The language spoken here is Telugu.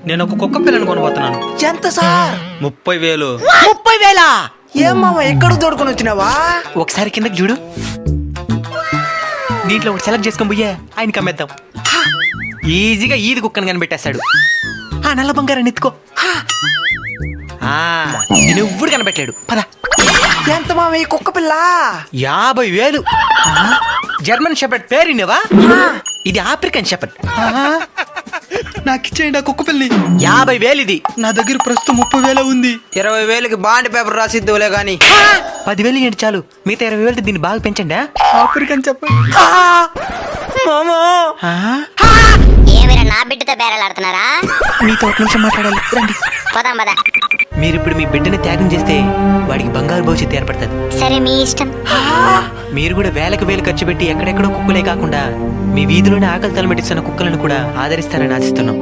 నేను ఒక కుక్క పిల్లని కొనబోతున్నాను. ఎంత సార్? 30,000. 30,000? ఏం మామ ఎక్కడ తోడుకొని వచ్చినావా? ఒకసారి కిందకి చూడు. దీంట్లో ఒకటి సెలెక్ట్ చేసుకొని పోయా ఆయనకి అమ్మేద్దాం. ఈజీగా ఈది కుక్కని కనిపెట్టేస్తాడు. ఆ నల్ల బంగారాన్ని ఎత్తుకో. నేను ఎవ్వడు కనిపెట్టాడు. పద. ఎంత మామ ఈ కుక్క పిల్ల? 50,000. జర్మన్ షెపర్డ్ పేరునేవా? ఇది ఆఫ్రికన్ షెపర్డ్. నాకు ఇచ్చేయండి ఆ కుక్క పిల్లని. 50,000 ఇది. నా దగ్గర ప్రస్తుతం 30,000 ఉంది. 20,000కి బాండ్ పేపర్ రాసిద్దులే గాని. 10,000 ఏంటి చాలు. మిగతా 20,000 దీన్ని బాగా పెంచండి. ఆఫ్రికన్ చెప్పండి. ఏమైనా నా బిడ్డతో బేరలాడుతున్నారా? మీతో ఒక నిమిషం మాట్లాడాలి, రండి. పోదాం పద. మీరిప్పుడు మీ బిడ్డని త్యాగం చేస్తే వాడికి బంగారు భవిష్యత్తు ఏర్పడుతుంది. సరే మీ ఇష్టం. మీరు కూడా వేలకు వేలు ఖర్చు పెట్టి ఎక్కడెక్కడో కుక్కలే కాకుండా మీ వీధిలోనే ఆకలి తలమెట్టిస్తున్న కుక్కలను కూడా ఆదరిస్తారని ఆశిస్తున్నాం.